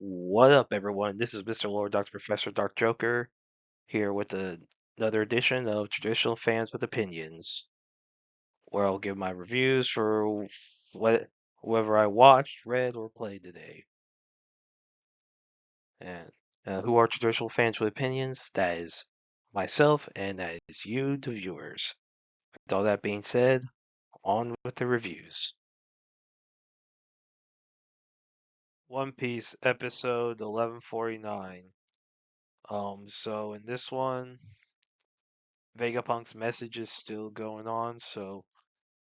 What up, everyone? This is Mr. Lord Dr. Professor Dark Joker here with another edition of Traditional Fans with Opinions, where I'll give my reviews for whoever I watched, read, or played today. And who are traditional fans with opinions? That is myself, and that is you, the viewers. With all that being said, on with the reviews. One Piece episode 1149. So in this one, Vegapunk's message is still going on. So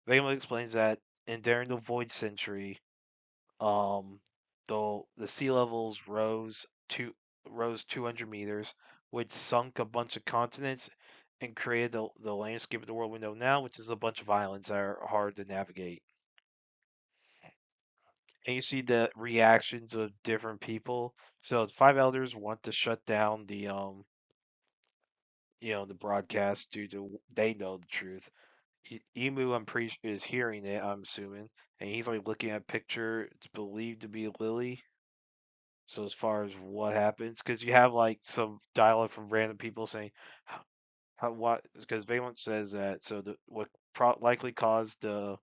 Vegapunk explains that during the Void Century, um, the sea levels rose 200 meters, which sunk a bunch of continents and created the landscape of the world we know now, which is a bunch of islands that are hard to navigate. And you see the reactions of different people. So the five elders want to shut down the broadcast due to they know the truth. Emu, I'm pretty is hearing it. I'm assuming, and he's like looking at a picture. It's believed to be Lily. So as far as what happens, because you have like some dialogue from random people saying, what?" Because Valent says that so what likely caused the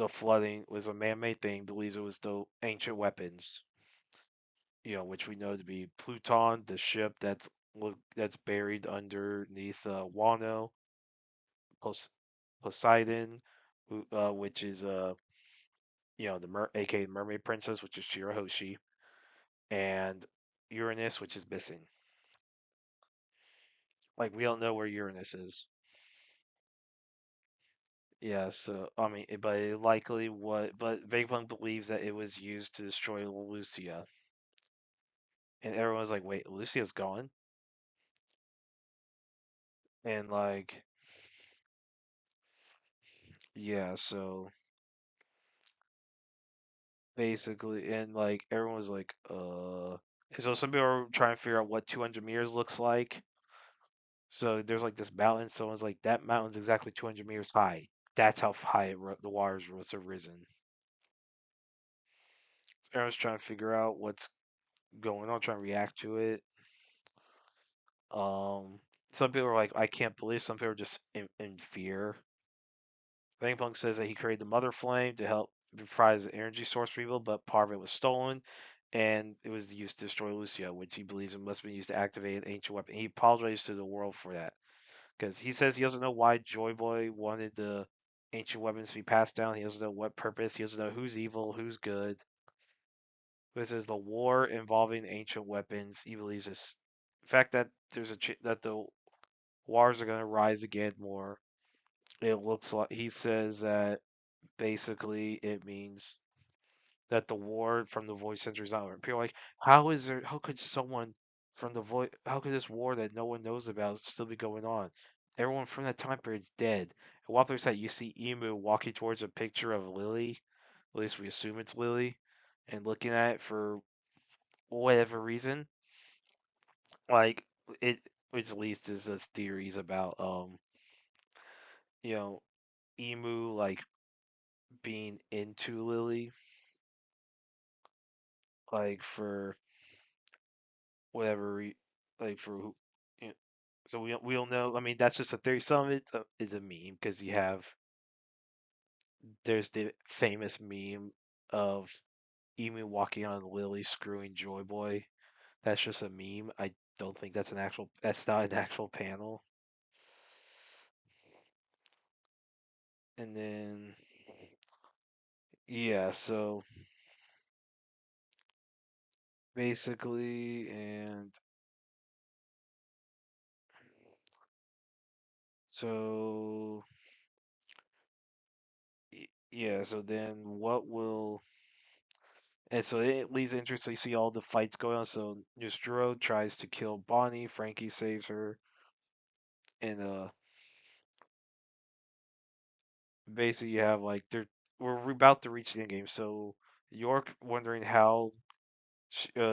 flooding was a man-made thing. Believes it was the ancient weapons, which we know to be Pluton, the ship that's buried underneath Wano, Poseidon, which is aka Mermaid Princess, which is Shirahoshi, and Uranus, which is missing. Like we don't know where Uranus is. Yeah, so I mean, but it likely what, but Vegapunk believes that it was used to destroy Lucia, and everyone's like, "Wait, Lucia's gone?" And like, yeah, so basically, and like everyone was like, And so some people are trying to figure out what 200 meters looks like. So there's like this mountain. Someone's like, that mountain's exactly 200 meters high. That's how high the waters must have risen. So everyone's trying to figure out what's going on, trying to react to it. Um, some people are like, I can't believe. Some people are just in fear. Vegapunk says that he created the Mother Flame to help provide as an energy source for people, but part of it was stolen, and it was used to destroy Lucia, which he believes it must have been used to activate an ancient weapon. He apologized to the world for that. Because he says he doesn't know why Joy Boy wanted the ancient weapons to be passed down. He doesn't know what purpose. He doesn't know who's evil, who's good. This is the war involving ancient weapons. He believes this. The fact that that the wars are going to rise again more. It looks like he says that basically it means that the war from the Void Center is not over. People are like, how could someone from the Void, how could this war that no one knows about still be going on? Everyone from that time period is dead. And while there's that, you see Emu walking towards a picture of Lily, at least we assume it's Lily, and looking at it for whatever reason. Like, it, which leads to these theories about, you know, Emu, like, being into Lily, like, for whatever like for who you know, so we don't know. I mean, that's just a theory. Some of it is a meme because you have there's the famous meme of Emu walking on Lily screwing Joy Boy. That's just a meme. I don't think that's not an actual panel. And then yeah, so basically and so yeah, so then what will and so it leads interest. So you see all the fights going on. So Nostro tries to kill Bonnie. Frankie saves her, and basically you have like we're about to reach the end game. So York wondering how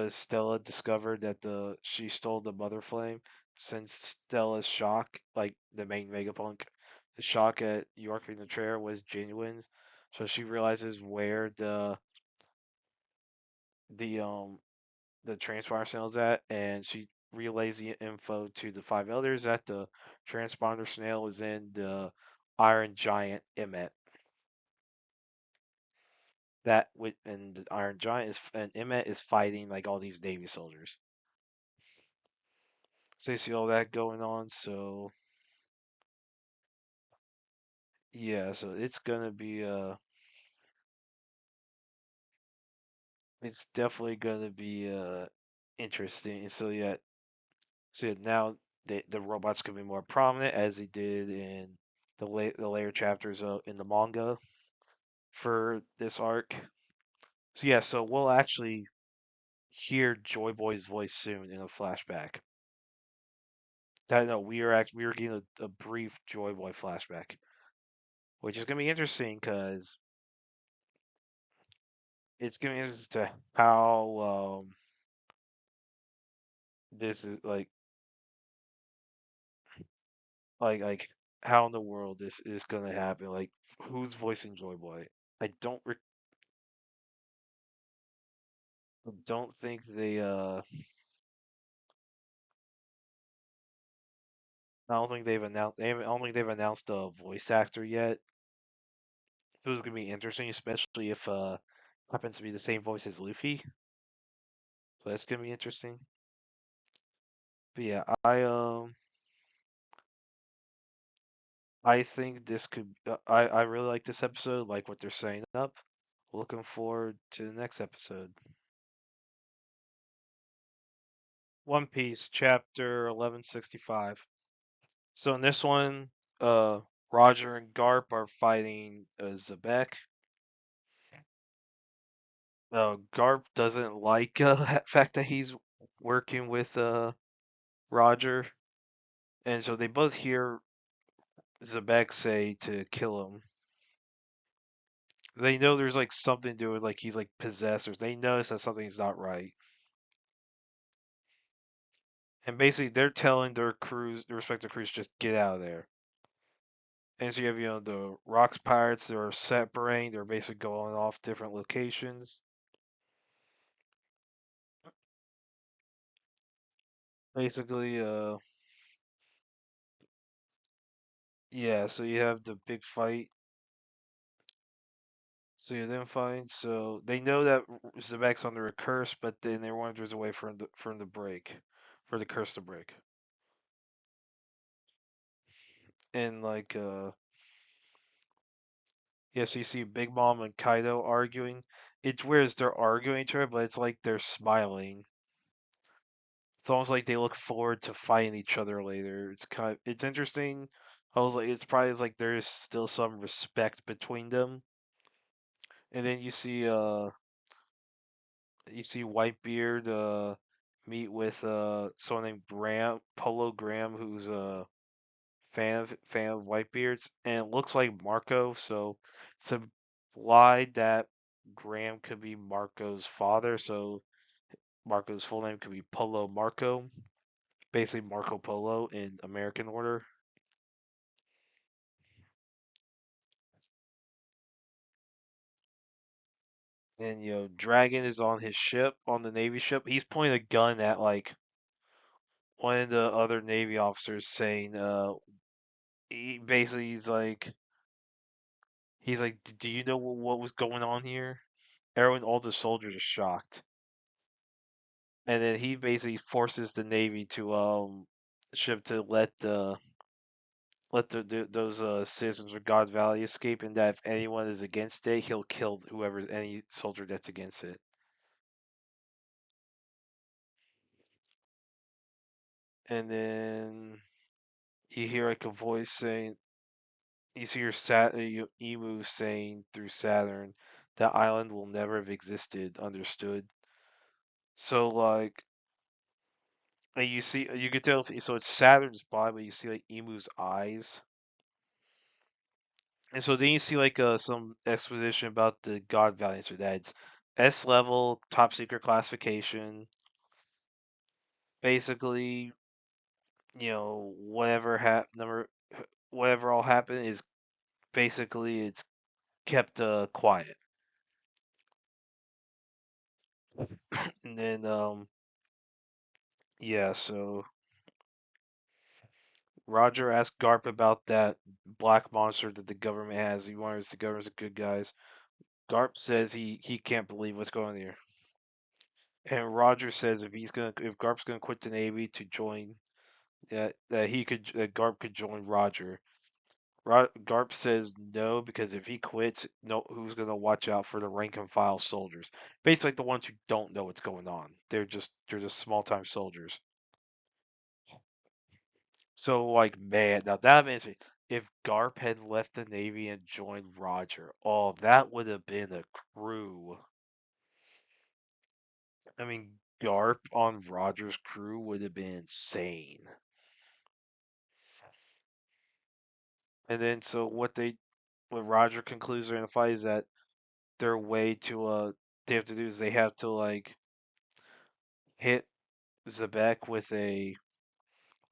Stella discovered that she stole the Mother Flame. Since Stella's shock, like the main Megapunk, the shock at York being the traitor was genuine. So she realizes where the transponder snail's at, and she relays the info to the five elders that the transponder snail is in the Iron Giant Emmet. And the Iron Giant is and Emmet is fighting like all these Navy soldiers. So you see all that going on. So yeah, so it's definitely gonna be interesting. So yeah, now the robots can be more prominent as they did in the later chapters in the manga for this arc. So yeah, so we'll actually hear Joy Boy's voice soon in a flashback. That no, we are getting a brief Joy Boy flashback, which is gonna be interesting because it's gonna be interesting to how this is like how in the world this is gonna happen. Like who's voicing Joy Boy? I don't think I don't think I don't think they've announced a voice actor yet. So it's gonna be interesting, especially if happens to be the same voice as Luffy. So that's gonna be interesting. But yeah, I think this could I really like this episode, like what they're setting up. Looking forward to the next episode. One Piece chapter 1165. So in this one, Roger and Garp are fighting Zebek. Garp doesn't like the fact that he's working with Roger, and so they both hear Zebek say to kill him. They know there's like something to do with like he's like possessed, or they notice that something's not right. And basically, they're telling their respective crews, just get out of there. And so you have, the Rocks Pirates, they're separating, they're basically going off different locations. Basically, yeah, so you have the big fight. So you then find, so they know that Zebek's under a curse, but then they want there's a way for him to break, for the curse to break. And like, yeah, so you see Big Mom and Kaido arguing. It's weird as they're arguing to her, but it's like they're smiling. It's almost like they look forward to fighting each other later. It's interesting. I was like, it's probably like there is still some respect between them. And then you see Whitebeard meet with someone named Graham, Polo Graham, who's a fan of Whitebeard's, and it looks like Marco. So it's implied that Graham could be Marco's father. So Marco's full name could be Polo Marco, basically Marco Polo in American order. And Dragon is on his ship, on the Navy ship. He's pointing a gun at like one of the other Navy officers, saying, he basically he's like, do you know what was going on here? Everyone, all the soldiers are shocked, and then he basically forces the Navy to ship to let those citizens of God Valley escape, and that if anyone is against it, he'll kill any soldier that's against it. And then you hear like a voice saying, you see Emu saying through Saturn, that island will never have existed. Understood? So like, and you can tell. So it's Saturn's body, but you see like Emu's eyes. And so then you see like some exposition about the God Valley. So that's S level, top secret classification. Basically, whatever all happened is basically it's kept quiet. And then yeah, so Roger asked Garp about that black monster that the government has. He wonders the government's the good guys. Garp says he can't believe what's going on here. And Roger says if Garp's gonna quit the Navy to join that Garp could join Roger. Garp says no because if he quits, no, who's gonna watch out for the rank and file soldiers? Basically, like the ones who don't know what's going on. They're just small time soldiers. So like man, now that means if Garp had left the Navy and joined Roger, oh, that would have been a crew. I mean, Garp on Roger's crew would have been insane. And then so what Roger concludes during the fight is that their way to they have to do is they have to like hit Zebek with a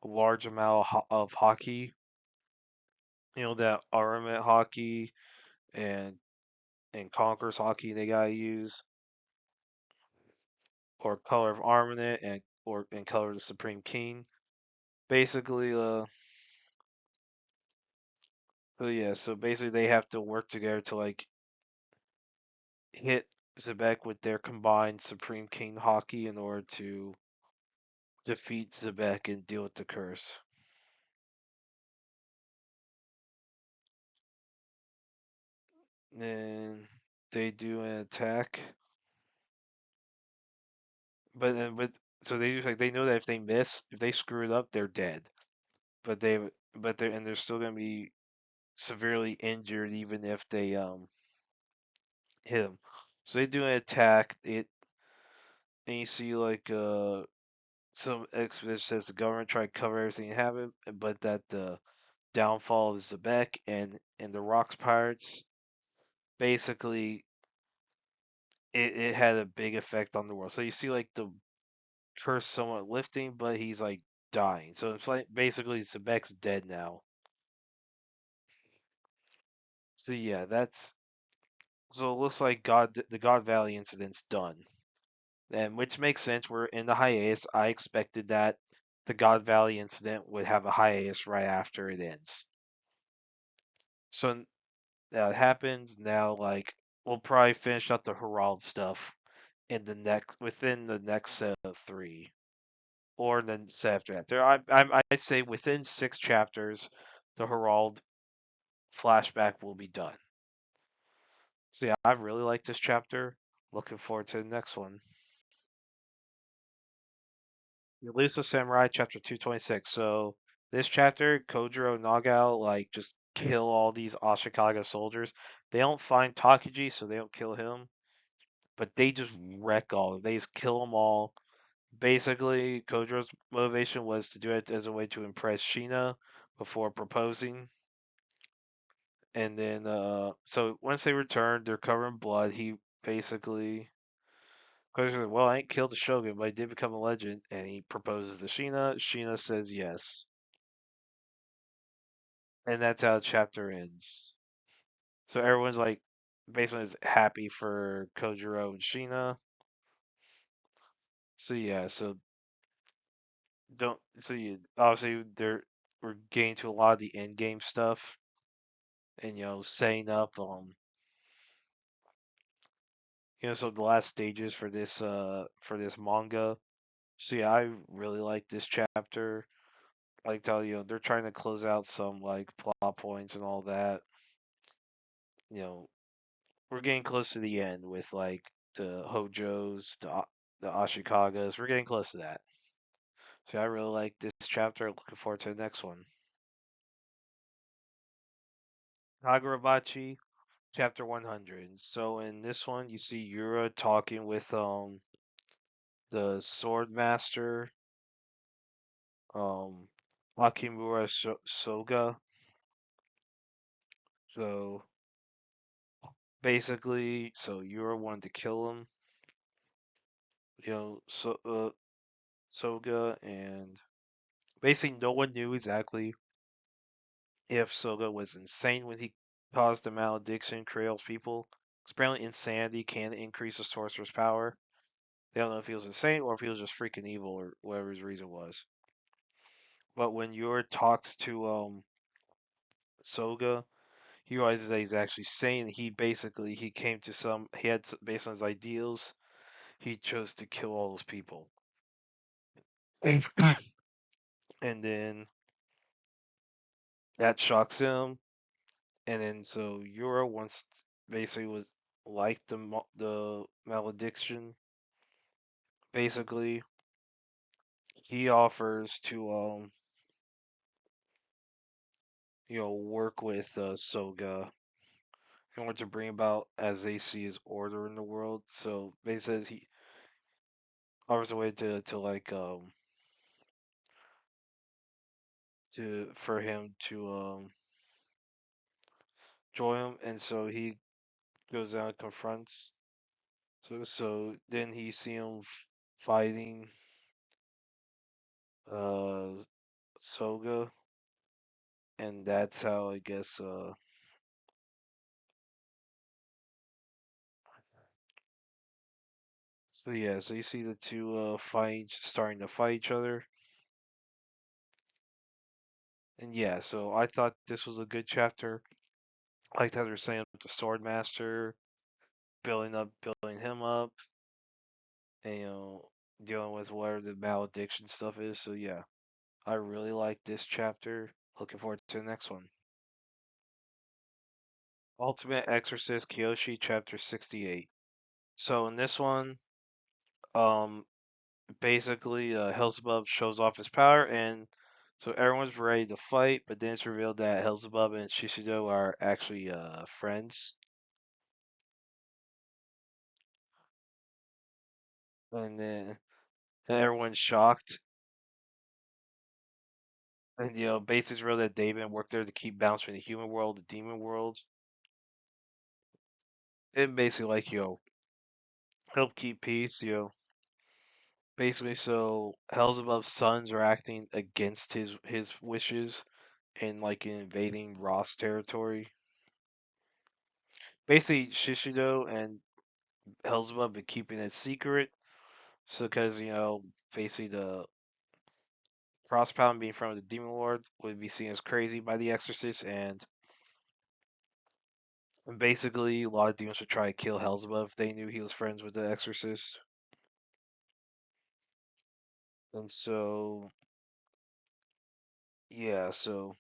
large amount of hockey, that armament hockey and Conqueror's hockey they gotta use, or color of armament and color of the Supreme King. Basically, so yeah, so basically they have to work together to like hit Zebek with their combined Supreme King hockey in order to defeat Zebek and deal with the curse. Then they do an attack, but so they like they know that if they screw it up, they're dead. But they but they're still gonna be severely injured even if they hit him. So they do an attack. And you see like some expert says the government tried to cover everything that happened, but that the downfall of Zebek and the Rocks Pirates basically it had a big effect on the world. So you see like the curse somewhat lifting, but he's like dying. So it's like basically Zebek's dead now. So yeah, that's so it looks like the God Valley incident's done. And which makes sense. We're in the hiatus. I expected that the God Valley incident would have a hiatus right after it ends. So that happens now. Like we'll probably finish up the Herald stuff in the next within the next set of three, or then set after that. I say within 6 chapters, the Herald flashback will be done. So yeah, I really like this chapter. Looking forward to the next one. Elusive Samurai chapter 226. So this chapter, Kojiro and Nagao like just kill all these Ashikaga soldiers. They don't find Takagi, so they don't kill him, but they just wreck all of them. They just kill them all. Basically, Kojiro's motivation was to do it as a way to impress Shina before proposing. And then, so once they return, they're covered in blood. He basically, Kojiro like, well, I ain't killed the Shogun, but I did become a legend. And he proposes to Shina. Shina says yes. And that's how the chapter ends. So everyone's like, basically is happy for Kojiro and Shina. So yeah, so don't, so you, obviously we're getting to a lot of the end game stuff and, setting up, so the last stages for this manga. So yeah, I really like this chapter. Like tell you, they're trying to close out some like plot points and all that. You know, we're getting close to the end with like the Hojos, the Ashikagas. We're getting close to that. So I really like this chapter. Looking forward to the next one. Kagurabachi Chapter 100. So in this one, you see Yura talking with the sword master, um Hakimura Soga. So basically, so Yura wanted to kill him, Soga, and basically no one knew exactly if Soga was insane when he caused the malediction Creole's people. 'Cause apparently insanity can increase a sorcerer's power. They don't know if he was insane or if he was just freaking evil or whatever his reason was. But when Yor talks to Soga, he realizes that he's actually sane. He came to he had based on his ideals, he chose to kill all those people. And then that shocks him. And then so Yura wants basically was like the malediction. Basically, he offers to work with Soga in order to bring about as they see his order in the world. So basically, he offers a way to like to for him to join him, and so he goes out and confronts. So then he see him fighting uh Soga, and that's how I guess so yeah, so you see the two starting to fight each other. And yeah, so I thought this was a good chapter. I liked how they're setting up the sword master, building him up, and dealing with whatever the malediction stuff is. So yeah, I really like this chapter. Looking forward to the next one. Ultimate Exorcist Kiyoshi Chapter 68. So in this one, um, basically Beelzebub shows off his power, and so everyone's ready to fight. But then it's revealed that Beelzebub and Shishido are actually friends, and then everyone's shocked. And basically it's revealed that David worked there to keep balance between the human world, the demon world, and basically like help keep peace. Basically so Beelzebub's sons are acting against his wishes and like invading Ross territory. Basically, Shishido and Beelzebub been keeping it secret. So, because, basically the cross paladin being from the Demon Lord would be seen as crazy by the Exorcist, and basically a lot of demons would try to kill Beelzebub if they knew he was friends with the Exorcist. And so, yeah, so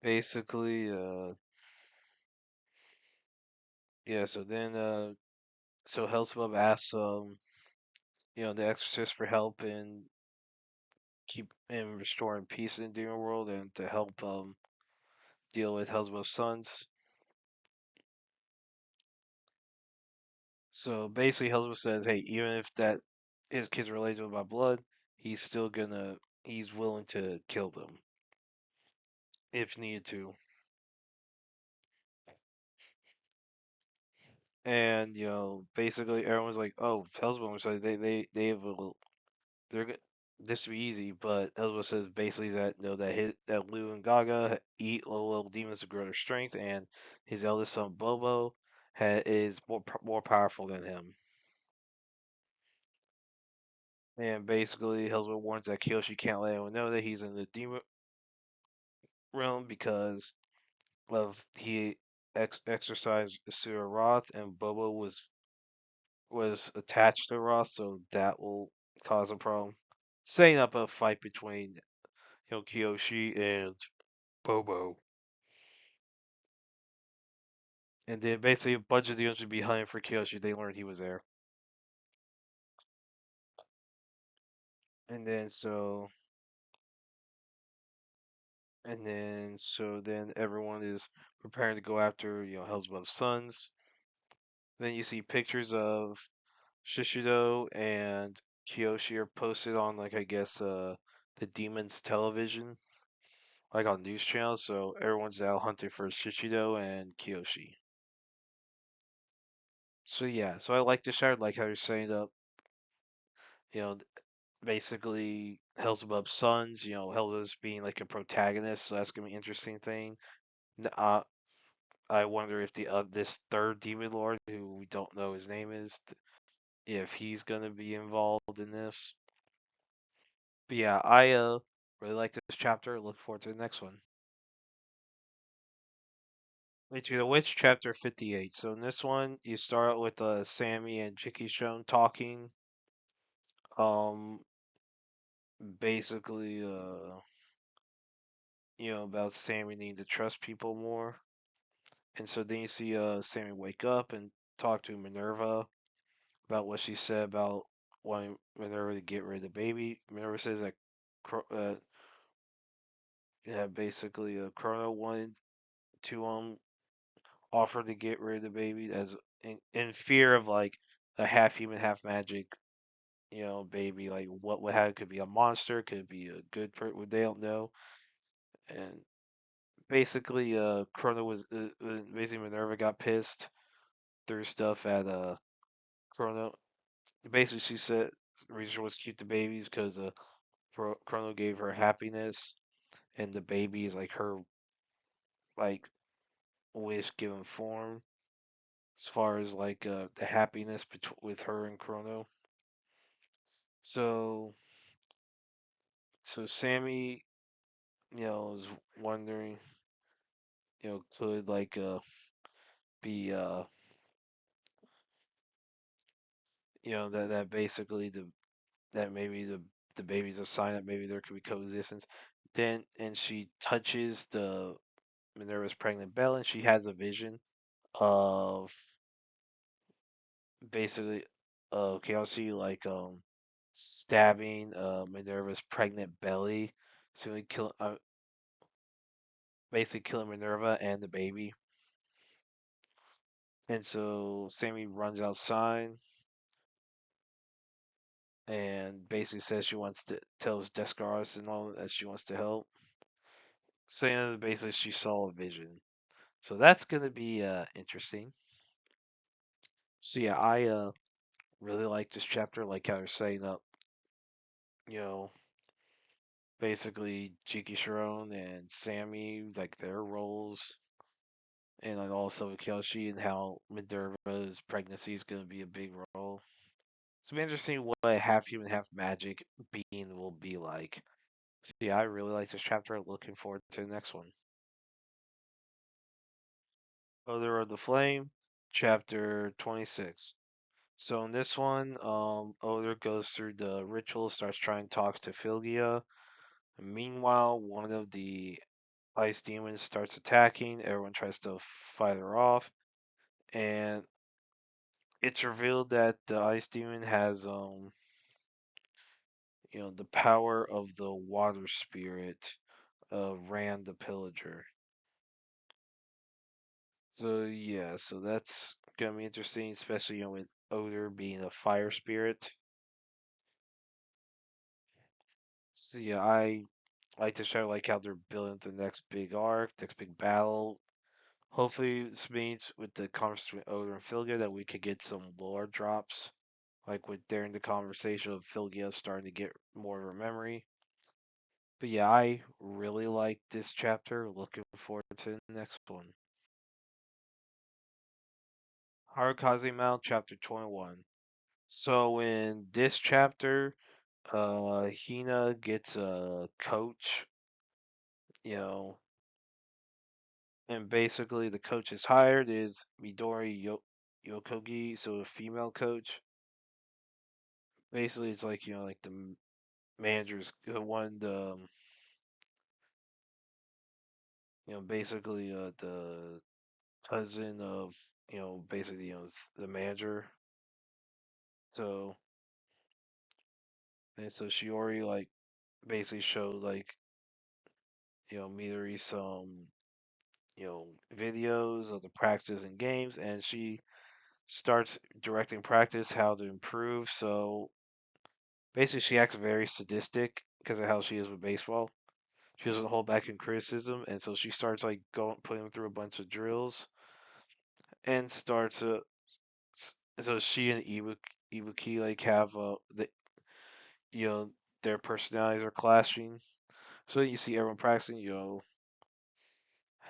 basically, yeah, so then, so Beelzebub asks, the Exorcist for help in restoring peace in the demon world and to help deal with Beelzebub's sons. So basically, Beelzebub says, "Hey, even if that his kids are related to him by blood, he's willing to kill them if needed to." And basically, everyone's like, "Oh, Beelzebub." So they have this would be easy, but Beelzebub says basically that that Lou and Gaga eat little demons to grow their strength, and his eldest son Bobo is more powerful than him. And basically, Beelzebub warns that Kiyoshi can't let anyone know that he's in the demon realm because of he exercised Asura Roth, and Bobo was attached to Roth, so that will cause a problem. Setting up a fight between Kiyoshi and Bobo, and then basically a bunch of demons would be hunting for Kiyoshi. They learned he was there, and then so then everyone is preparing to go after Beelzebub's sons. Then you see pictures of Shishido and Kiyoshi are posted on like I guess the Demon's television, like on news channels. So everyone's out hunting for Shishido and Kiyoshi. So yeah, so I like this shard, like how you're setting up, you know, basically Beelzebub's sons, Beelzebub's being like a protagonist, so that's gonna be an interesting thing. Uh, I wonder if the this third demon lord, who we don't know his name is, if he's gonna be involved in this. But yeah, I really like this chapter. Look forward to the next one. Into the Witch, chapter 58. So in this one, you start out with Sammy and Jikishon talking. Um, basically, about Sammy needing to trust people more. And so then you see Sammy wake up and talk to Minerva about what she said about wanting Minerva to get rid of the baby. Minerva says that, yeah, basically, Chrono wanted to offer to get rid of the baby as in fear of like a half human, half magic, baby. Like what would have could be a monster, could be a good person. They don't know. And basically, Chrono was basically Minerva got pissed, threw stuff at Chrono. Basically, she said the reason was cute the babies because Chrono gave her happiness, and the baby is like her like wish given form as far as like the happiness with her and Chrono. So Sammy, is wondering, could like be that basically that maybe the baby's a sign that maybe there could be coexistence. Then and she touches the Minerva's pregnant belly, and she has a vision of basically Kiyoshi like stabbing Minerva's pregnant belly, so he kill basically killing Minerva and the baby. And so Sammy runs outside and basically says she wants to tells Descaros and all that she wants to help, saying that basically she saw a vision. So that's gonna be interesting. So yeah, I really like this chapter, like how they're setting up, you know, basically Jiki Sharon and Sammy, like their roles, and then also Kyoshi and how Minerva's pregnancy is gonna be a big role. It's gonna be interesting what a half human, half magic being will be like. So yeah, I really like this chapter. Looking forward to the next one. Odor of the Flame, chapter 26. So in this one, Odor goes through the ritual, starts trying to talk to Philgia. Meanwhile, one of the ice demons starts attacking. Everyone tries to fight her off, and it's revealed that the ice demon has the power of the water spirit of Rand the Pillager. So yeah, so that's gonna be interesting, especially with Odor being a fire spirit. So yeah, I like to show like how they're building the next big arc, next big battle. Hopefully, this means with the conversation with Odor and Philgia that we could get some lore drops, like with during the conversation of Philgia starting to get more of her memory. But yeah, I really like this chapter. Looking forward to the next one. Harukaze Mound, chapter 21. So in this chapter, Hina gets a coach, you know, and basically the coach is hired is Midori Yokogi, so a female coach. Basically, it's like like the manager's one, the basically the cousin of basically the manager. So and so Shiori like basically showed like Midori some videos of the practice and games, and she starts directing practice how to improve. So basically, she acts very sadistic because of how she is with baseball. She doesn't hold back in criticism, and so she starts like going putting them through a bunch of drills and starts so she and Ibuki like have you know their personalities are clashing. So you see everyone practicing,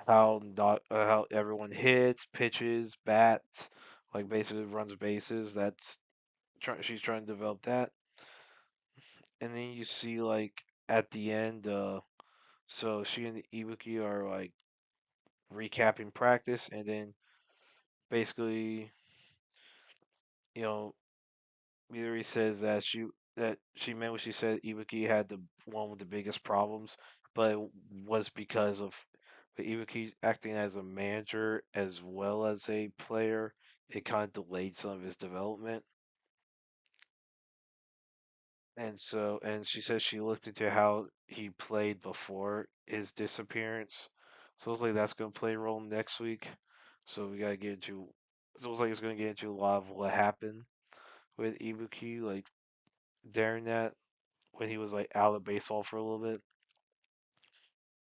how everyone hits, pitches, bats, like basically runs bases. She's trying to develop that, and then you see like at the end, so she and Ibuki are like recapping practice, and then basically, you know, Midori says that she meant what she said. Ibuki had the one with the biggest problems, but it was because of Ibuki acting as a manager as well as a player. It kind of delayed some of his development, and she says she looked into how he played before his disappearance. So it's like that's gonna play a role next week. So we gotta get into. So it's like it's gonna get into a lot of what happened with Ibuki, like during that when he was like out of baseball for a little bit.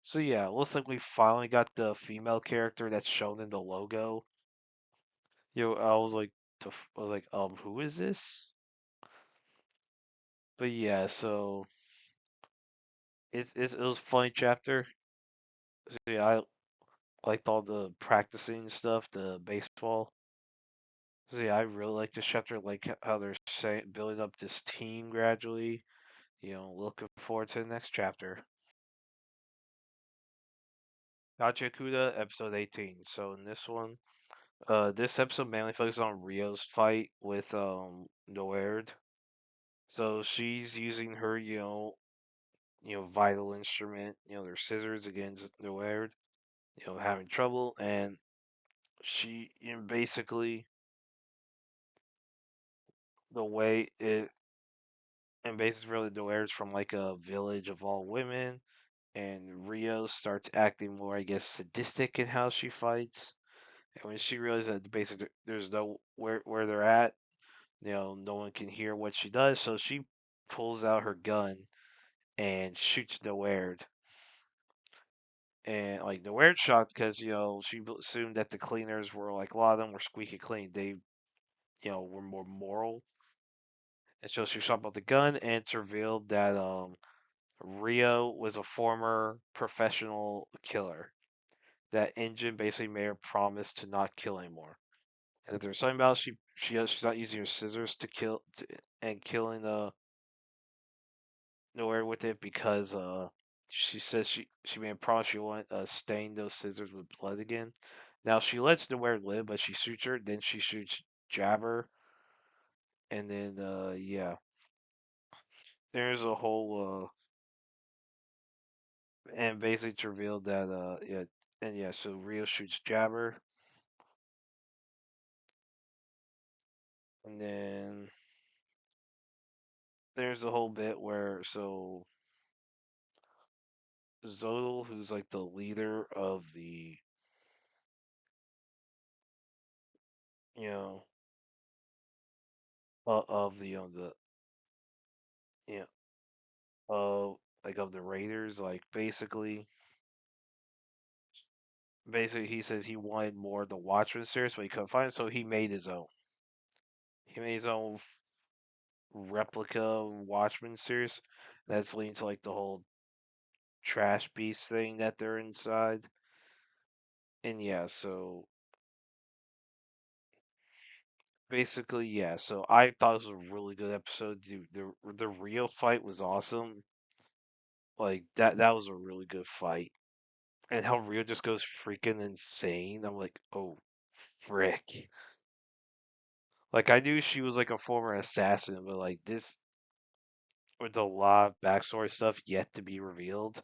So yeah, it looks like we finally got the female character that's shown in the logo. I was like, who is this? But yeah, so it was a funny chapter. So yeah, I liked all the practicing stuff, the baseball. So yeah, I really like this chapter. Like how they're building up this team gradually. Looking forward to the next chapter. Gachiakuta, episode 18. So in this one, this episode mainly focuses on Rio's fight with Noerd. So she's using her, vital instrument, their scissors against Noerd, having trouble, and she, basically the way it, and basically really Noerd's from like a village of all women, and Rio starts acting more, I guess, sadistic in how she fights. And when she realizes that basically there's no where they're at, no one can hear what she does, so she pulls out her gun and shoots Noerd. And like Noerd shot because she assumed that the cleaners were like a lot of them were squeaky clean. They were more moral, and so she shot about the gun, and it's revealed that Rio was a former professional killer. That engine basically made her promise to not kill anymore. And if there's something about she's not using her scissors to and killing the nowhere with it because she says she made a promise she won't stain those scissors with blood again. Now she lets Nowhere live, but she shoots her, then she shoots Jabber, and then yeah, there's a whole and basically it's revealed that yeah, and yeah, so Rio shoots Jabber, and then there's a whole bit where Zodal, who's like the leader of the you know of the you know like of the Raiders, like basically he says he wanted more of the Watchmen series, but he couldn't find it, so he made his own. He made his own replica Watchmen series. That's leading to like the whole trash beast thing that they're inside. And yeah, so basically, yeah. So I thought it was a really good episode. Dude, the Rio fight was awesome. Like that was a really good fight. And how Rio just goes freaking insane. I'm like, oh frick. Like I knew she was like a former assassin, but like this with a lot of backstory stuff yet to be revealed.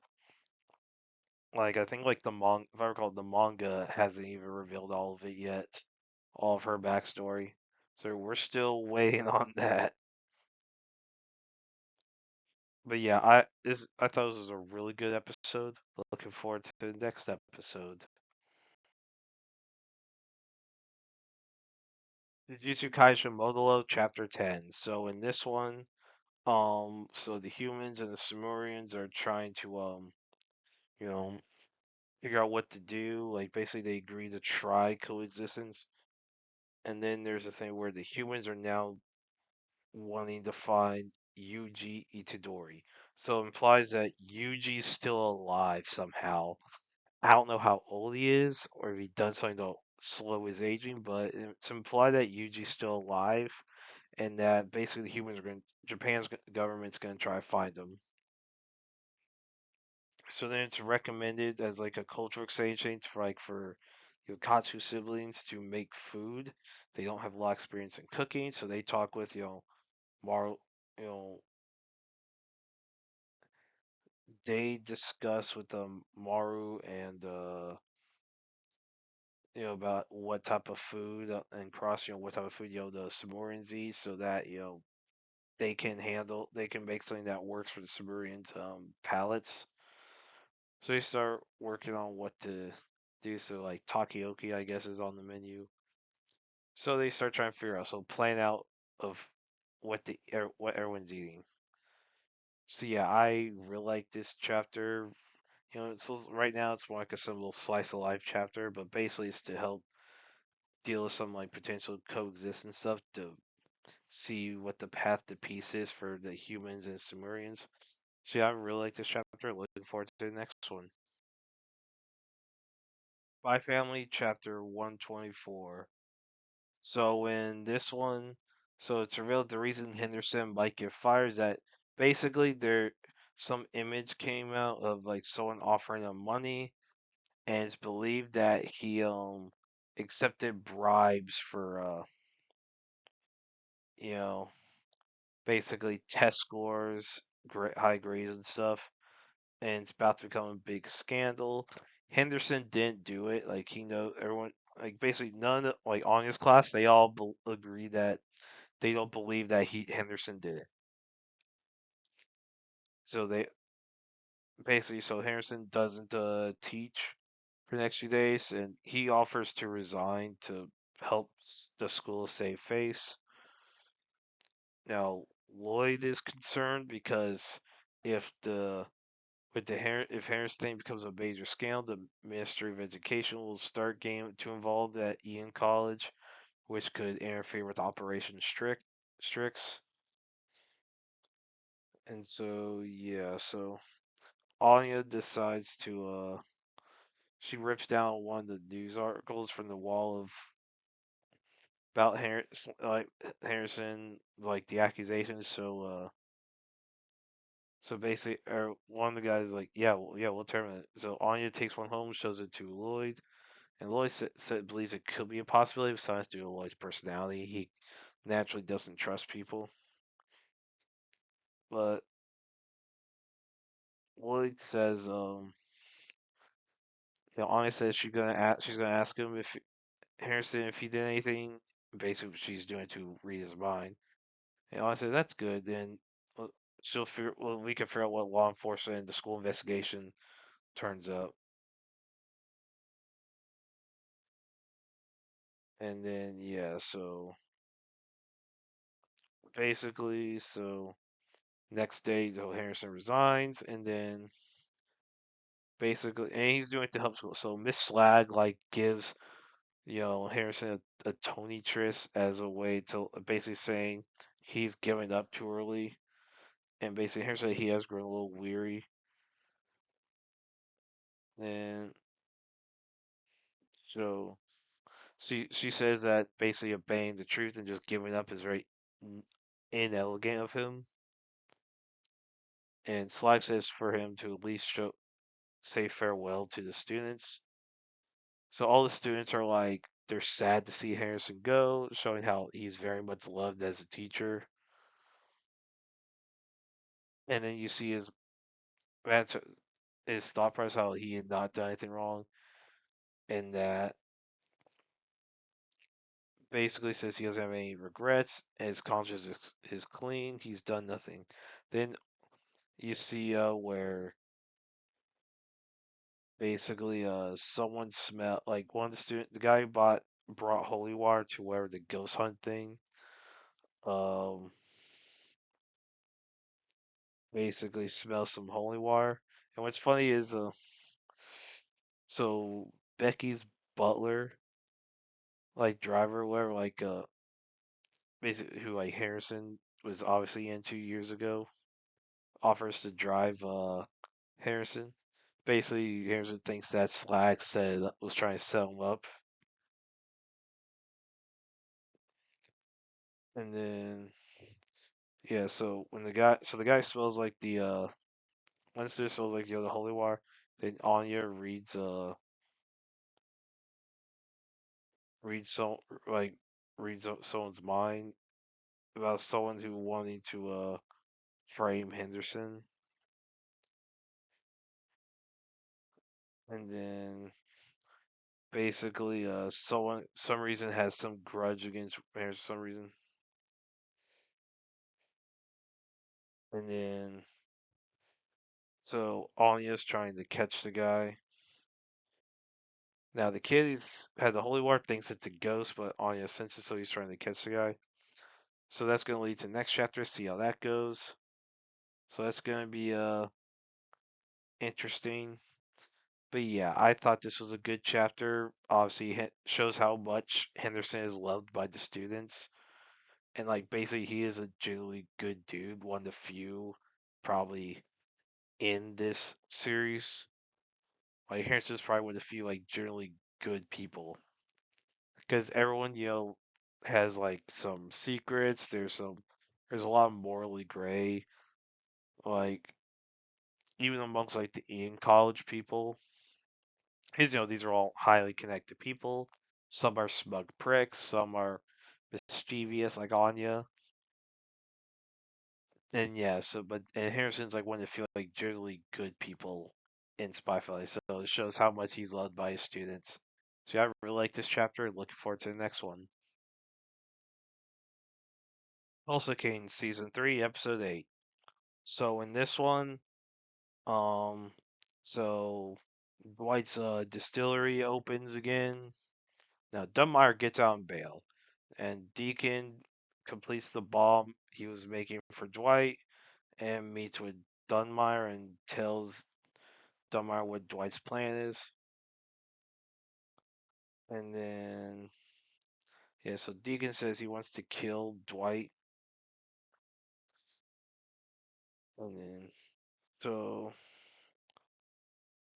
Like I think like if I recall, the manga hasn't even revealed all of it yet, all of her backstory. So we're still waiting on that. But yeah, I thought this was a really good episode. Looking forward to the next episode. Jujutsu Kaisen Modulo Chapter 10. So in this one, so the humans and the Sumerians are trying to you know, figure out what to do. Like basically they agree to try coexistence. And then there's a thing where the humans are now wanting to find Yuji Itadori. So it implies that Yuji's still alive somehow. I don't know how old he is or if he done something to slow his aging, but it's implied that Yuji's still alive and that basically the humans are going, Japan's government's going to try to find him. So then it's recommended as like a cultural exchange thing for Katsu siblings to make food. They don't have a lot of experience in cooking, so they talk with Maru, you know they discuss with Maru and about what type of food and cross what type of food the Sumerians eat, so that they can make something that works for the Sumerians palates. So they start working on what to do. So like takoyaki, I guess, is on the menu. So they start trying to figure out, so plan out of what everyone's eating. So yeah, I really like this chapter. So right now it's more like a simple slice of life chapter, but basically it's to help deal with some like potential coexistence stuff to see what the path to peace is for the humans and Sumerians. So yeah, I really like this chapter. Looking forward to the next one. Spy Family chapter 124. So in this one, so it's revealed the reason Henderson might get fired is that basically there some image came out of like someone offering him money, and it's believed that he accepted bribes for you know basically test scores, high grades and stuff, and it's about to become a big scandal. Henderson didn't do it. Like he know everyone, like basically like on his class, they all agree that they don't believe that he Henderson did it. So they basically, so Henderson doesn't teach for the next few days, and he offers to resign to help the school save face. Now Lloyd is concerned because if the if Harris thing becomes a major scandal, the Ministry of Education will start getting too involved at Ian College, which could interfere with Operation Strix. And so yeah, so Anya decides to she rips down one of the news articles from the wall of about Harrison, like the accusations. So basically, one of the guys is like, yeah, we'll terminate it. So Anya takes one home, shows it to Lloyd, and Lloyd believes it could be a possibility. Besides, due to Lloyd's personality, he naturally doesn't trust people. But Lloyd says, Anya says she's gonna ask him if Harrison if he did anything. Basically, what she's doing to read his mind. And I said, that's good. Then uh, we can figure out what law enforcement and the school investigation turns up. And then, yeah, so basically, so next day, so Harrison resigns. And then basically, and he's doing it to help school. So Miss Slag, like, gives, Harrison a Tony Tris as a way to basically saying he's giving up too early. And basically, Harrison, he has grown a little weary. And so she says that basically obeying the truth and just giving up is very inelegant of him. And Slag says for him to at least say farewell to the students. So all the students are like they're sad to see Harrison go, showing how he's very much loved as a teacher. And then you see that's his thought process how he had not done anything wrong, and that basically says he doesn't have any regrets. His conscience is clean. He's done nothing. Then you see where basically someone smelled like one of the guy who brought holy water to wherever the ghost hunt thing um basically smells some holy water. And what's funny is so Becky's butler, like driver, whatever, like basically who like Harrison was obviously in 2 years ago, offers to drive Harrison. basically, Henderson thinks that Slag said was trying to set him up, and then yeah. So the guy smells like Wednesday smells like the holy water. Then Anya reads so like someone's mind about someone who wanting to frame Henderson, and then basically someone some reason has some grudge against Henderson for some reason, and then so Anya's trying to catch the guy. Now the kid had the holy water, thinks it's a ghost, but Anya senses, so he's trying to catch the guy. So that's going to lead to the next chapter. See how that goes. So that's going to be interesting. But yeah, I thought this was a good chapter. Obviously, it shows how much Henderson is loved by the students, and like basically, he is a genuinely good dude. One of the few, probably in this series. Like Henderson's probably one of the few like generally good people, because everyone has like some secrets. There's a lot of morally gray, like even amongst like the in college people. Because these are all highly connected people. Some are smug pricks, some are mischievous like Anya. And yeah, and Harrison's like one of the few like generally good people in Spy Family, so it shows how much he's loved by his students. So yeah, I really like this chapter and looking forward to the next one. Also Kane season 3, episode 8. So in this one, um so Dwight's distillery opens again. Now Dunmire gets out on bail, and Deacon completes the bomb he was making for Dwight and meets with Dunmire and tells Dunmire what Dwight's plan is. And then, yeah, so Deacon says he wants to kill Dwight. And then, so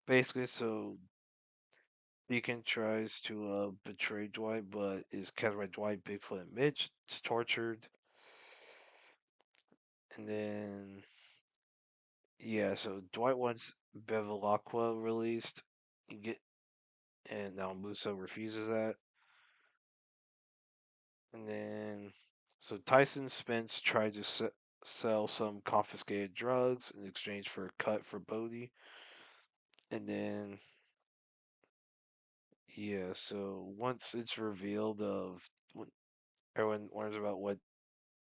basically, so Deacon tries to betray Dwight, but is captured by Dwight, Bigfoot, and Mitch. It's tortured. And then, yeah, so Dwight wants Bevilacqua released. You get, and now Muso refuses that. And then, so Tyson Spence tried to sell some confiscated drugs in exchange for a cut for Bodie. And then, yeah, so once it's revealed when everyone learns about what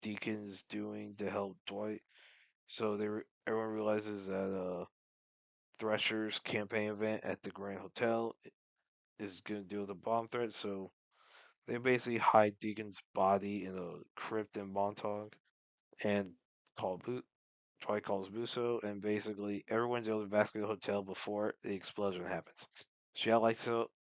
Deacon's doing to help Dwight, so everyone realizes that Thresher's campaign event at the Grand Hotel is going to deal with a bomb threat. So they basically hide Deacon's body in a crypt in Montauk and call Dwight calls Muso, and basically everyone's able to evacuate the hotel before the explosion happens. So yeah, like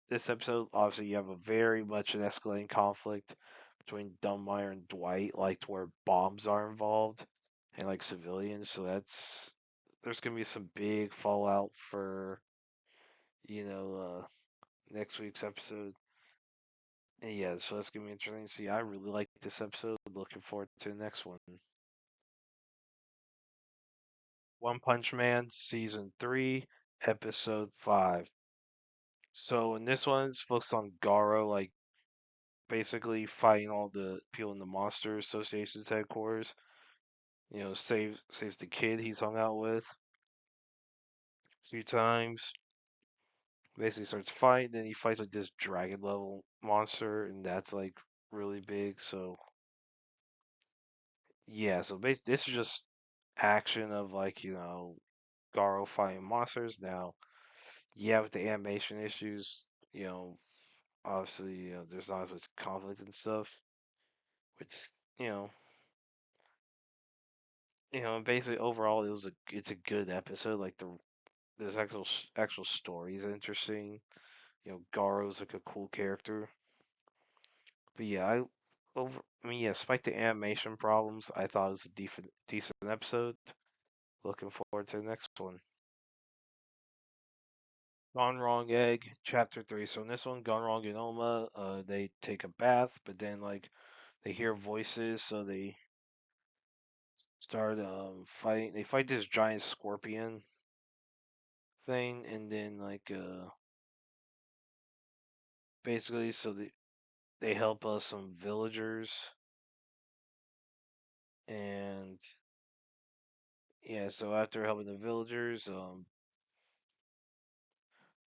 this episode, obviously you have a very much an escalating conflict between Dunmire and Dwight, like to where bombs are involved and like civilians. So there's gonna be some big fallout for next week's episode. And yeah, so that's gonna be interesting to see. I really like this episode. Looking forward to the next one. One Punch Man season 3, episode 5. So in this one, it's focused on Garo, like basically fighting all the people in the Monster Association's headquarters. Saves the kid he's hung out with a few times. Basically starts fighting, then he fights like this dragon level monster, and that's like really big. So yeah, so basically this is just action of like Garo fighting monsters. Now, yeah, with the animation issues, obviously, there's not as much conflict and stuff, which, you know, basically overall it's a good episode. Like there's actual story is interesting. Garo's like a cool character. But yeah, yeah, despite the animation problems, I thought it was a decent episode. Looking forward to the next one. Gonron Egg Chapter 3. So in this one, Gonron and Oma, they take a bath, but then like they hear voices, so they start fighting. They fight this giant scorpion thing, and then like basically, so they help us some villagers, and yeah, so after helping the villagers,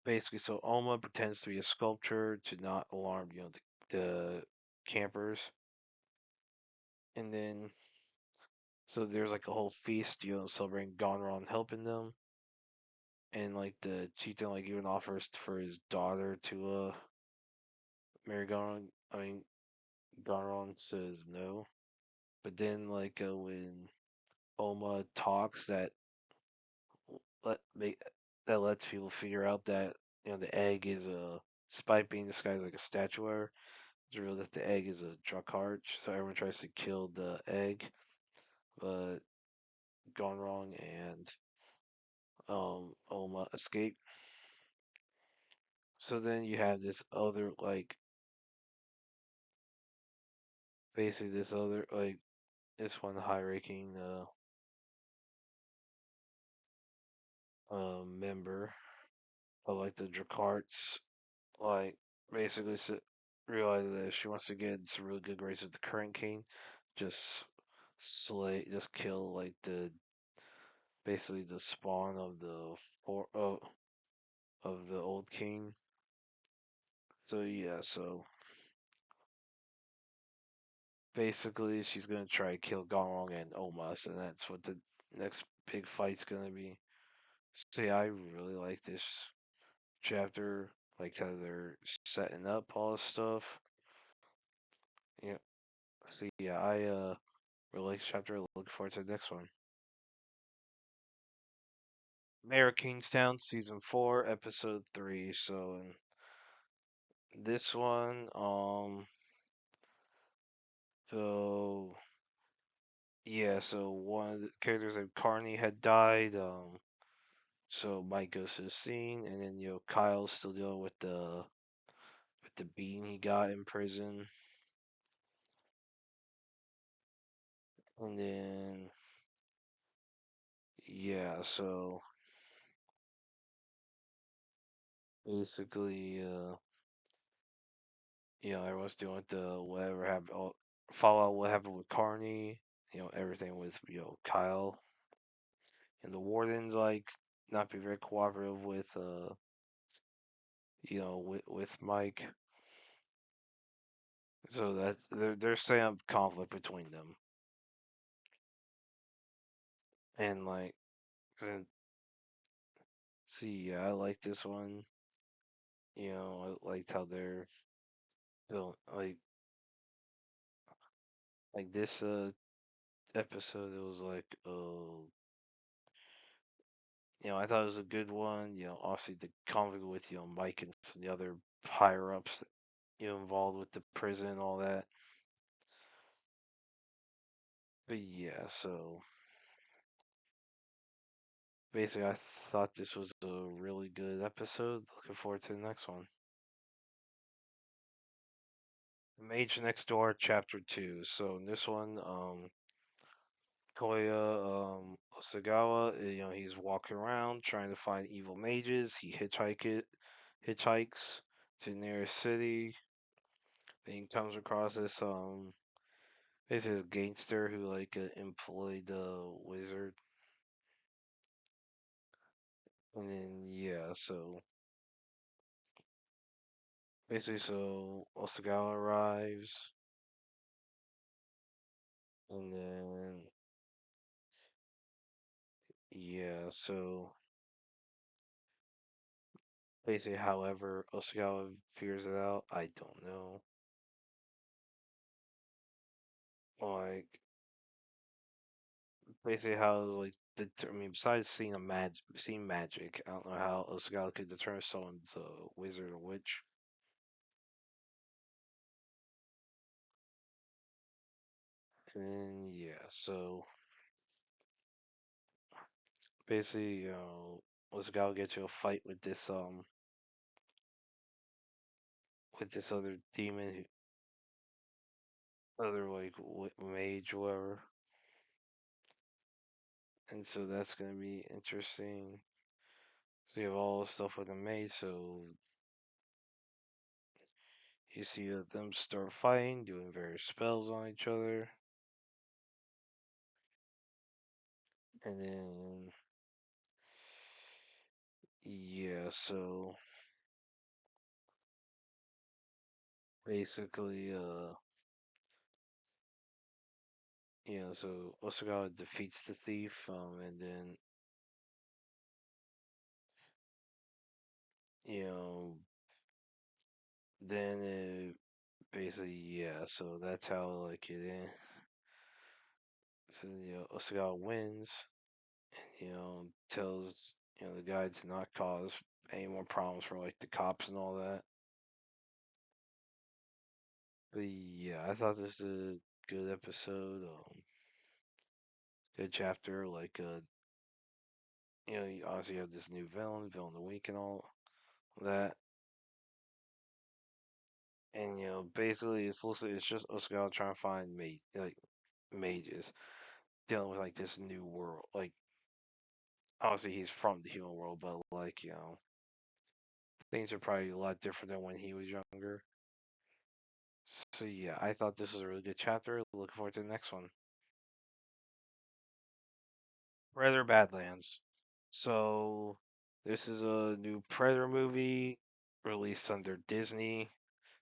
basically, so Oma pretends to be a sculptor to not alarm, the campers, and then so there's like a whole feast, celebrating Gonron helping them, and like the chieftain like even offers for his daughter to marry Gonron. I mean, Gonron says no, but then like when Oma talks, let make that lets people figure out that the egg is a despite being disguised like a statuary, it's revealed that the egg is a Drakkar, so everyone tries to kill the egg, but gone wrong and Oma escape. So then you have this other like basically this other like this one high ranking member of like the Drakarts like basically realize that she wants to get in some really good grades with the current king, just just kill like the basically the spawn of the for of the old king. So yeah, so basically she's gonna try to kill Gong and Omas, and that's what the next big fight's gonna be. So yeah, I really like this chapter, like how they're setting up all this stuff. Yeah. So yeah, I really like this chapter. Looking forward to the next one. Mayor Kingstown, season 4, episode 3. So in this one, so yeah, so one of the characters like Carney had died. So Mike goes to the scene, and then Kyle's still dealing with the beating he got in prison, and then yeah, so basically, everyone's dealing with the whatever happened, follow out what happened with Carney, everything with Kyle, and the warden's like not be very cooperative with with Mike, so that they're setting up conflict between them, and like and see, yeah, I like this one. I liked how they're still like this episode. It was like I thought it was a good one. Obviously the conflict with Mike and some of the other higher ups involved with the prison and all that. But yeah, so basically I thought this was a really good episode. Looking forward to the next one. Mage Next Door, Chapter 2. So in this one, Toya Osagawa, he's walking around trying to find evil mages. He hitchhikes to the nearest city. Then he comes across this basically this gangster who like employed the wizard. And then yeah, so basically so Osagawa arrives, and then yeah, so basically however Osagawa figures it out, I don't know. Like basically how like I mean besides seeing magic, I don't know how Osagawa could determine someone's a wizard or witch. And yeah, so basically, Osagawa get to a fight with this other demon, other like mage, or whatever. And so that's gonna be interesting. So you have all the stuff with the mage, so you see them start fighting, doing various spells on each other, and then yeah, so basically, so Osagawa defeats the thief, and then you know, then basically, yeah, so that's how like it is. So Osagawa wins, tells the guy to not cause any more problems for like the cops and all that. But yeah, I thought this was a good episode. Good chapter. Like, you obviously have this new villain of the week, and all that. And basically, it's just Osagawa trying to find mages dealing with like this new world. Like, obviously he's from the human world, but like things are probably a lot different than when he was younger. So yeah, I thought this was a really good chapter. Looking forward to the next one. Predator Badlands. So this is a new Predator movie released under Disney.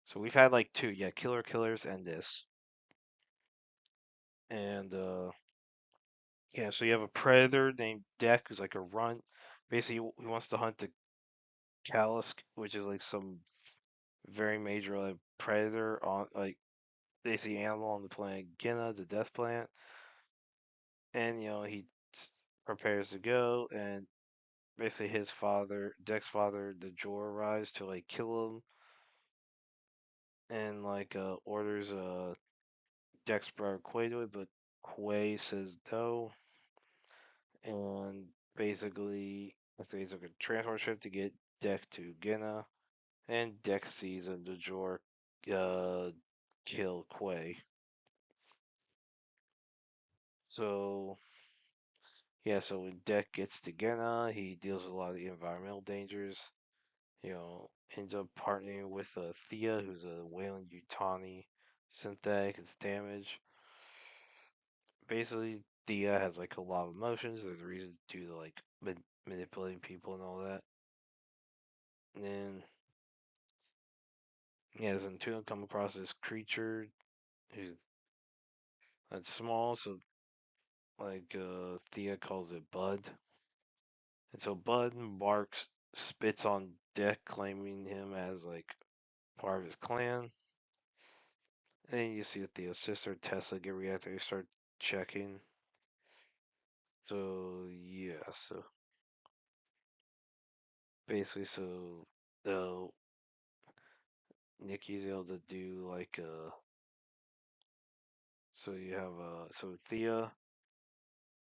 So we've had like two, yeah, Killer Killers and this. And yeah, so you have a predator named Deck who's like a runt. Basically, he wants to hunt the Kalisk, which is like some very major like predator on like basically animal on the planet Gina, the Death Planet. And he prepares to go, and basically his father, Deck's father, the Jor, arrives to like kill him, and like orders Deck's brother Quay to it, but Quay says no, and basically he's like a transport ship to get Deck to Gina, and Deck sees the Jor uh, kill Quay. So yeah, so when Deck gets to Gena, he deals with a lot of the environmental dangers. Ends up partnering with Thea, who's a Wayland Yutani synthetic. It's damaged. Basically, Thea has like a lot of emotions. There's a reason to do like manipulating people and all that. And then yeah, Zentuna come across this creature who's that's small, so like Thea calls it Bud. And so Bud barks, spits on Deck, claiming him as like part of his clan. And then you see Thea's sister Tessa get reacted. They start checking. So yeah, so basically, so uh, Nikki's able to do like so you have so Thea,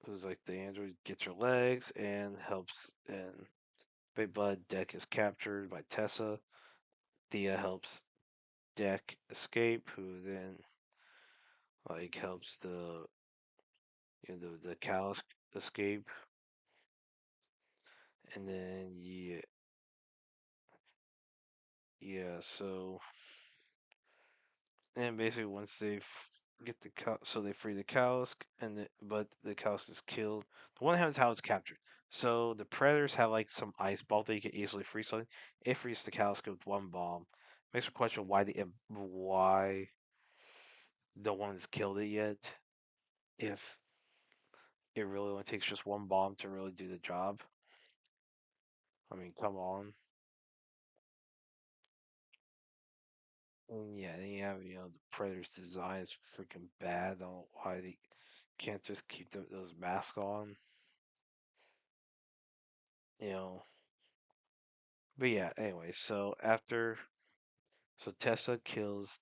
who's like the android, gets her legs and helps, and Big Bud Deck is captured by Tessa. Thea helps Deck escape, who then like helps the Callus escape, and then so and basically once get the cow, so they free the cows, but the cows is killed. The one has how it's captured. So the predators have like some ice ball that you can easily freeze something. It freezes the cows with one bomb. Makes me question why no one has killed it yet. If it really only takes just one bomb to really do the job. I mean, come on. And yeah, then you have the predator's design is freaking bad. I don't know why they can't just keep those masks on. You know, But yeah, anyway, so Tessa kills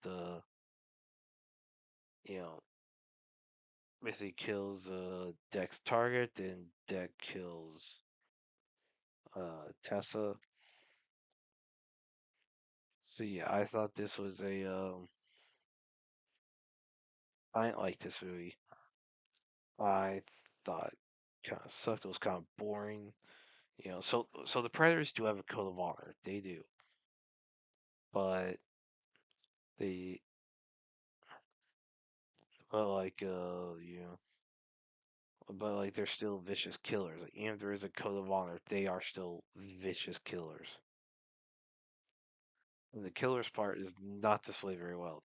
you know, basically kills Deck's target, and Deck kills Tessa. So yeah, I thought this was a I didn't like this movie. I thought kind of sucked. It was kind of boring. So the Predators do have a code of honor. They do, but they but like but like they're still vicious killers. Like, even if there is a code of honor, they are still vicious killers. And the killers part is not displayed very well.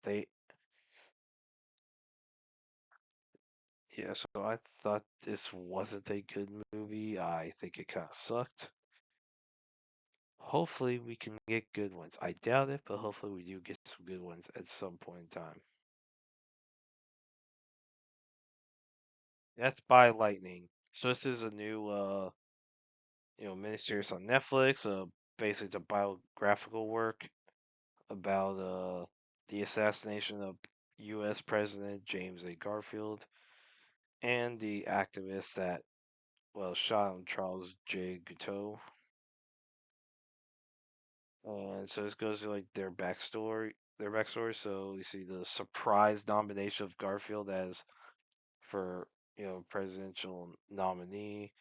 Yeah, so I thought this wasn't a good movie. I think it kind of sucked. Hopefully we can get good ones. I doubt it, but hopefully we do get some good ones at some point in time. Death by Lightning. So this is a new miniseries on Netflix. Basically it's a biographical work about the assassination of U.S. President James A. Garfield and the activist that shot him, Charles J. Guteau. And so this goes to like their backstory. So you see the surprise nomination of Garfield as for presidential nominee.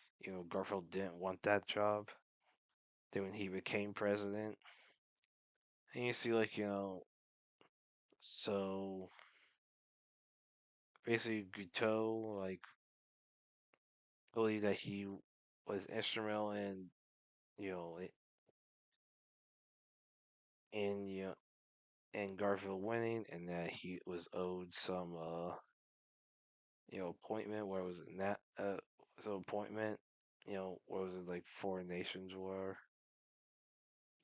Garfield didn't want that job. Then when he became president, and you see like so basically Guteau like believed that he was instrumental in you know in in Garfield winning, and that he was owed some appointment where was it that so appointment where was it like foreign nations were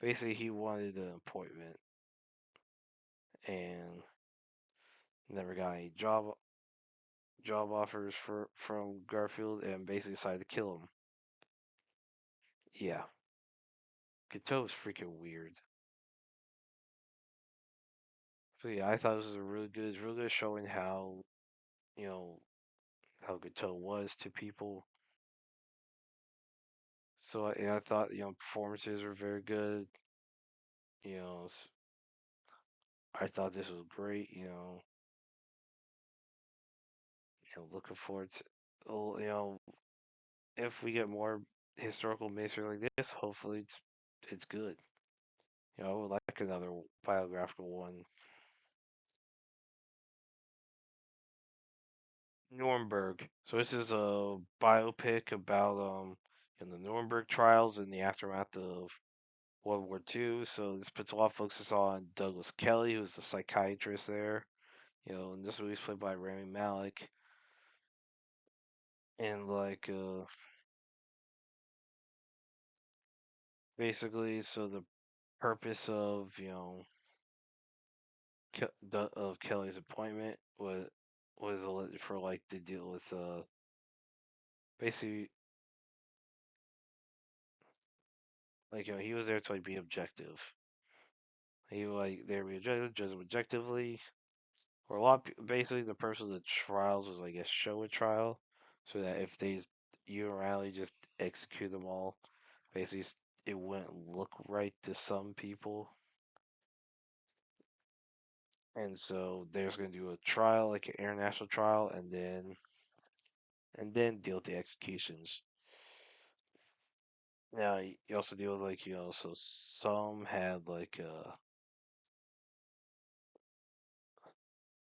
basically he wanted an appointment and never got any job offers from Garfield and basically decided to kill him. Yeah, Kato is freaking weird. So yeah, I thought this was a really good, it's really good showing how you know how Kato was to people. So I thought performances were very good. You know, I thought this was great. Looking forward to if we get more historical mysteries like this, hopefully it's good. I would like another biographical one. Nuremberg. So this is a biopic about in the Nuremberg trials in the aftermath of World War II. So this puts a lot of focus on Douglas Kelly, who's the psychiatrist there. And this movie's played by Rami Malek. And like basically, so the purpose of of Kelly's appointment was for like to deal with basically like he was there to like be objective. He like there to be objective, judge objectively. Or a lot basically the purpose of the trials was I guess show a trial, so that if they unilaterally just execute them all, basically it wouldn't look right to some people. And so they're just gonna do a trial, like an international trial, and then deal with the executions. Now you also deal with like so some had like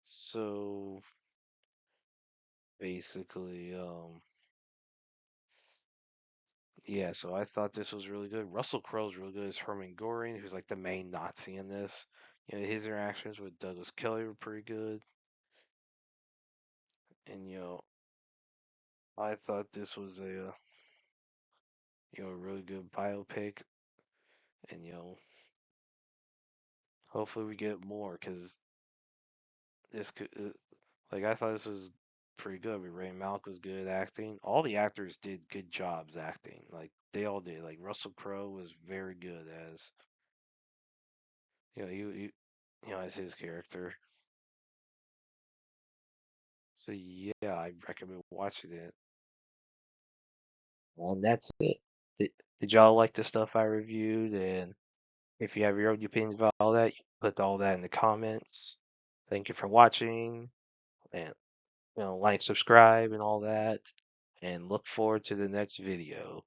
so basically yeah, so I thought this was really good. Russell Crowe's really good as Herman Goring, who's like the main Nazi in this. His interactions with Douglas Kelly were pretty good. And I thought this was a really good biopic. And hopefully we get more because this could like I thought this was pretty good. I mean, Ray Malk was good at acting. All the actors did good jobs acting. Like they all did. Like Russell Crowe was very good as as his character. So yeah, I recommend watching it. And that's it. Did y'all like the stuff I reviewed? And if you have your own opinions about all that, you can put all that in the comments. Thank you for watching, and like, subscribe, and all that. And look forward to the next video.